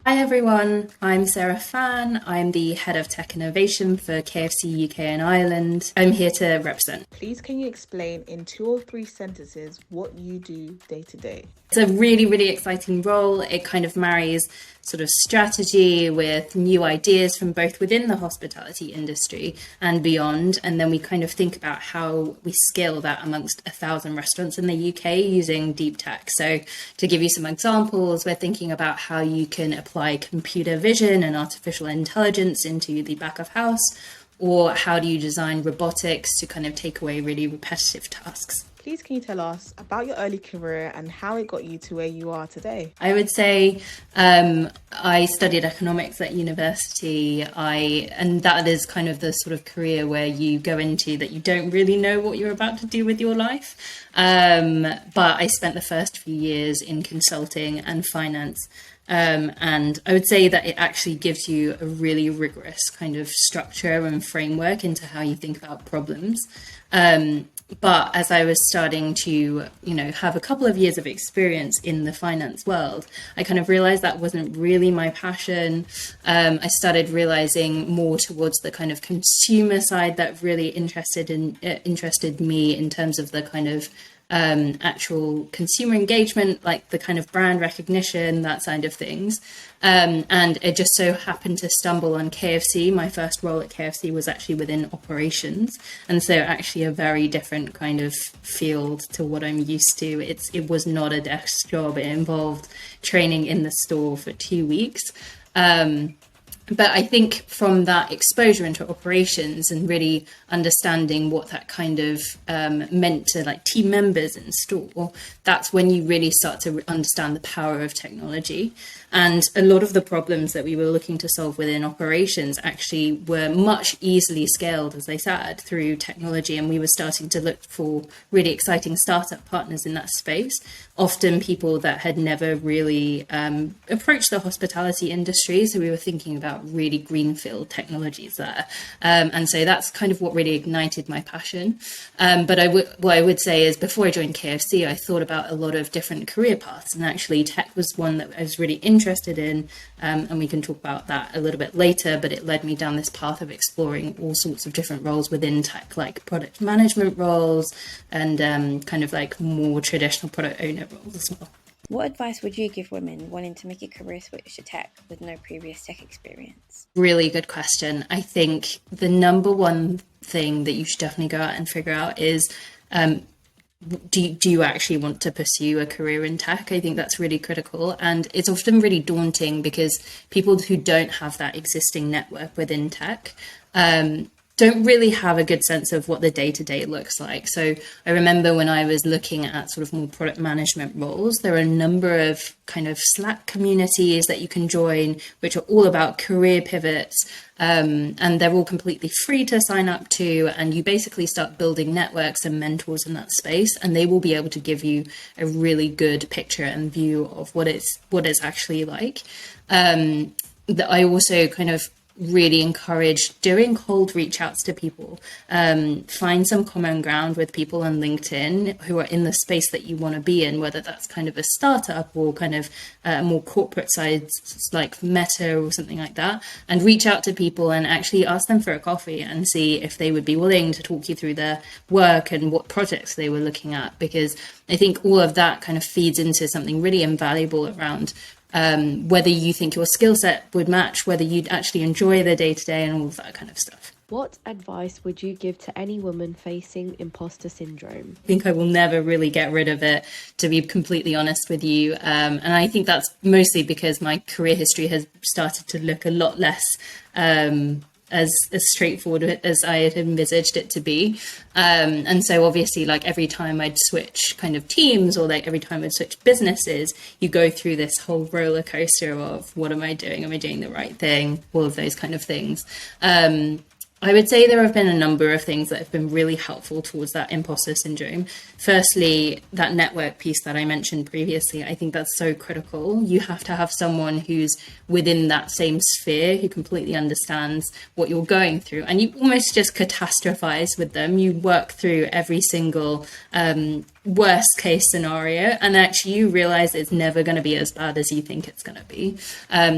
Hi everyone, I'm Sarah Fan. I'm the head of Tech Innovation for KFC UK and Ireland. I'm here to represent. Please, can you explain in 2 or 3 sentences what you do day to day? It's a really, really exciting role. It kind of marries sort of strategy with new ideas from both within the hospitality industry and beyond. And then we kind of think about how we scale that amongst 1,000 restaurants in the UK using deep tech. So to give you some examples, we're thinking about how you can apply computer vision and artificial intelligence into the back of house, or how do you design robotics to kind of take away really repetitive tasks. Please, can you tell us about your early career and how it got you to where you are today? I would say I studied economics at university. And that is kind of the sort of career where you go into that you don't really know what you're about to do with your life. But I spent the first few years in consulting and finance. And I would say that it actually gives you a really rigorous kind of structure and framework into how you think about problems. But as I was starting to, have a couple of years of experience in the finance world, I kind of realized that wasn't really my passion. I started realizing more towards the kind of consumer side that really interested me in terms of the kind of actual consumer engagement, like the kind of brand recognition, that side of things. And it just so happened to stumble on KFC. My first role at KFC was actually within operations. And so actually a very different kind of field to what I'm used to. It was not a desk job. It involved training in the store for 2 weeks. But I think from that exposure into operations and really understanding what that kind of meant to like team members in store, that's when you really start to understand the power of technology. And a lot of the problems that we were looking to solve within operations actually were much easily scaled, as I said, through technology. And we were starting to look for really exciting startup partners in that space, often people that had never really approached the hospitality industry. So we were thinking about really greenfield technologies there. And so that's kind of what really ignited my passion. But what I would say is before I joined KFC, I thought about a lot of different career paths. And actually tech was one that I was really interested in. And we can talk about that a little bit later, but it led me down this path of exploring all sorts of different roles within tech, like product management roles and kind of like more traditional product owner roles as well. What advice would you give women wanting to make a career switch to tech with no previous tech experience? Really good question. I think the number one thing that you should definitely go out and figure out is do you actually want to pursue a career in tech? I think that's really critical. And it's often really daunting because people who don't have that existing network within tech don't really have a good sense of what the day-to-day looks like. So I remember when I was looking at sort of more product management roles, there are a number of kind of Slack communities that you can join, which are all about career pivots. And they're all completely free to sign up to. And you basically start building networks and mentors in that space, and they will be able to give you a really good picture and view of what it's actually like. That I also kind of really encourage doing cold reach outs to people. Find some common ground with people on LinkedIn who are in the space that you want to be in, whether that's kind of a startup or kind of more corporate sides like Meta or something like that, and reach out to people and actually ask them for a coffee and see if they would be willing to talk you through their work and what projects they were looking at, because I think all of that kind of feeds into something really invaluable around whether you think your skill set would match, whether you'd actually enjoy the day-to-day and all of that kind of stuff. What advice would you give to any woman facing imposter syndrome? I think I will never really get rid of it, to be completely honest with you. And I think that's mostly because my career history has started to look a lot less as straightforward as I had envisaged it to be. And so obviously, like every time I'd switch kind of teams or like every time I'd switch businesses, you go through this whole roller coaster of what am I doing? Am I doing the right thing? All of those kind of things. I would say there have been a number of things that have been really helpful towards that imposter syndrome. Firstly, that network piece that I mentioned previously, I think that's so critical. You have to have someone who's within that same sphere, who completely understands what you're going through. And you almost just catastrophize with them. You work through every single worst case scenario, and actually you realize it's never going to be as bad as you think it's going to be.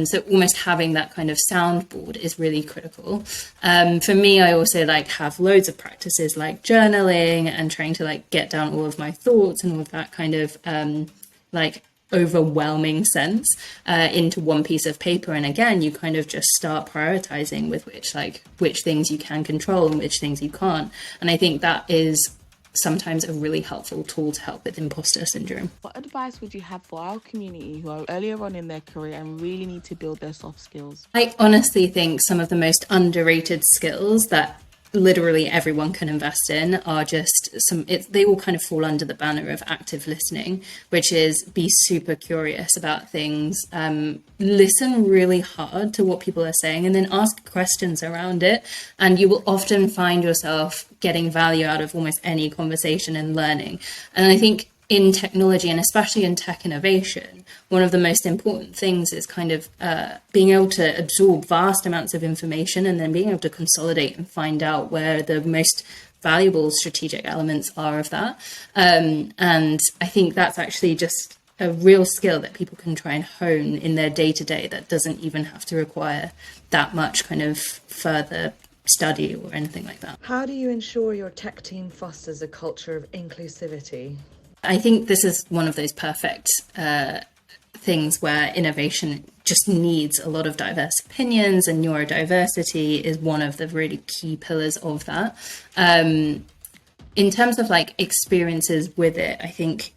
So almost having that kind of soundboard is really critical. For me, I also have loads of practices like journaling and trying to get down all of my thoughts and all of that kind of overwhelming sense into one piece of paper. And again, you kind of just start prioritizing with which things you can control and which things you can't. And I think that is sometimes a really helpful tool to help with imposter syndrome. What advice would you have for our community who are earlier on in their career and really need to build their soft skills? I honestly think some of the most underrated skills that literally everyone can invest in are just they all kind of fall under the banner of active listening, which is be super curious about things, listen really hard to what people are saying, and then ask questions around it. And you will often find yourself getting value out of almost any conversation and learning. And I think in technology, and especially in tech innovation, one of the most important things is kind of being able to absorb vast amounts of information and then being able to consolidate and find out where the most valuable strategic elements are of that. And I think that's actually just a real skill that people can try and hone in their day-to-day that doesn't even have to require that much kind of further study or anything like that. How do you ensure your tech team fosters a culture of inclusivity? I think this is one of those perfect things where innovation just needs a lot of diverse opinions, and neurodiversity is one of the really key pillars of that. In terms of experiences with it, I think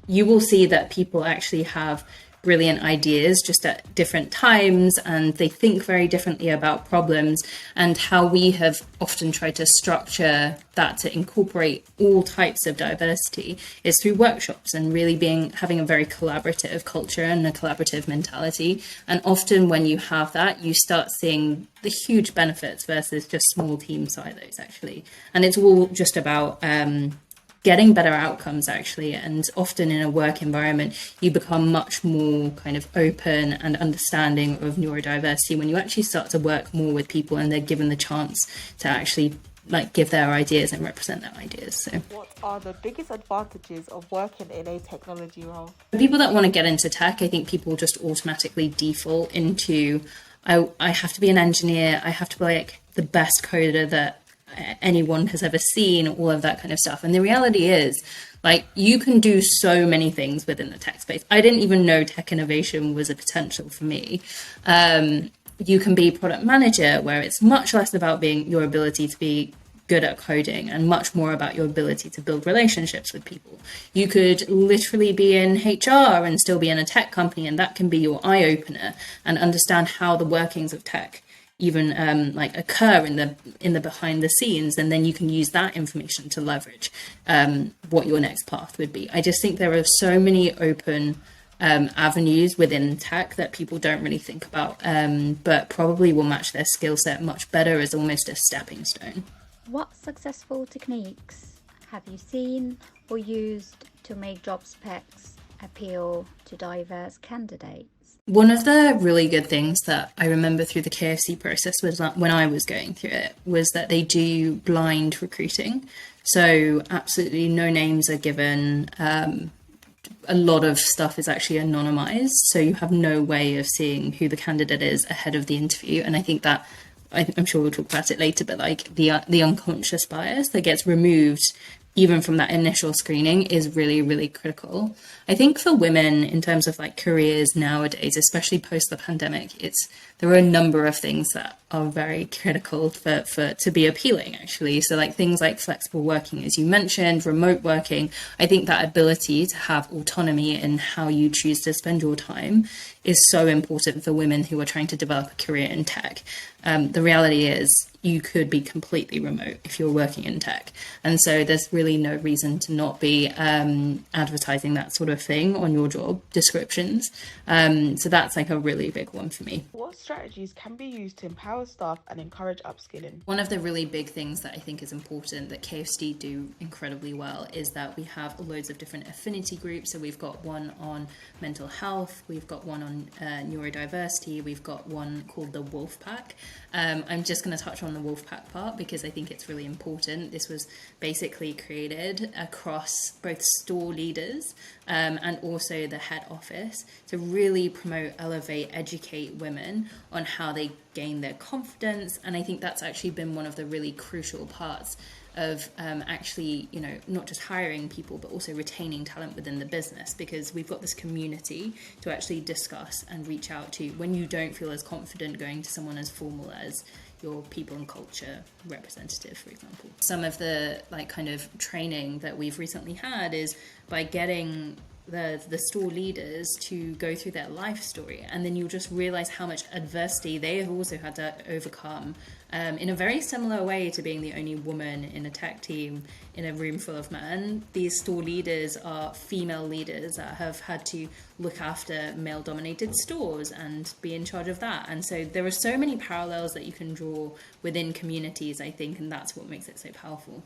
you will see that people actually have brilliant ideas just at different times, and they think very differently about problems. And how we have often tried to structure that to incorporate all types of diversity is through workshops and really having a very collaborative culture and a collaborative mentality. And often when you have that, you start seeing the huge benefits versus just small team silos, actually. And it's all just about getting better outcomes, actually. And often in a work environment, you become much more kind of open and understanding of neurodiversity when you actually start to work more with people and they're given the chance to actually give their ideas and represent their ideas. So what are the biggest advantages of working in a technology role? For people that want to get into tech, I think people just automatically default into, I have to be an engineer, I have to be the best coder that anyone has ever seen, all of that kind of stuff. And the reality is, you can do so many things within the tech space. I didn't even know tech innovation was a potential for me. You can be product manager, where it's much less about your ability to be good at coding and much more about your ability to build relationships with people. You could literally be in HR and still be in a tech company, and that can be your eye opener and understand how the workings of tech even occur in the behind the scenes, and then you can use that information to leverage what your next path would be. I just think there are so many open avenues within tech that people don't really think about, but probably will match their skill set much better as almost a stepping stone. What successful techniques have you seen or used to make job specs appeal to diverse candidates? One of the really good things that I remember through the KFC process was that when I was going through it was that they do blind recruiting. So absolutely no names are given. A lot of stuff is actually anonymized. So you have no way of seeing who the candidate is ahead of the interview. And I think that, I'm sure we'll talk about it later, but the unconscious bias that gets removed even from that initial screening is really, really critical. I think for women in terms of careers nowadays, especially post the pandemic, there are a number of things that are very critical for to be appealing, actually. So things like flexible working, as you mentioned, remote working. I think that ability to have autonomy in how you choose to spend your time is so important for women who are trying to develop a career in tech. The reality is you could be completely remote if you're working in tech. And so there's really no reason to not be advertising that sort of thing on your job descriptions. So that's like a really big one for me. What strategies can be used to empower staff and encourage upskilling? One of the really big things that I think is important that KFC do incredibly well is that we have loads of different affinity groups. So we've got one on mental health, we've got one on neurodiversity, we've got one called the Wolf Pack. I'm just going to touch on the Wolf Pack part because I think it's really important. This was basically created across both store leaders and also the head office to really promote, elevate, educate women on how they gain their confidence. And I think that's actually been one of the really crucial parts of actually, you know, not just hiring people, but also retaining talent within the business, because we've got this community to actually discuss and reach out to when you don't feel as confident going to someone as formal as your people and culture representative, for example. Some of the like kind of training that we've recently had is by getting the store leaders to go through their life story, and then you'll just realize how much adversity they have also had to overcome in a very similar way to being the only woman in a tech team in a room full of men. These store leaders are female leaders that have had to look after male dominated stores and be in charge of that. And so there are so many parallels that you can draw within communities, I think, and that's what makes it so powerful.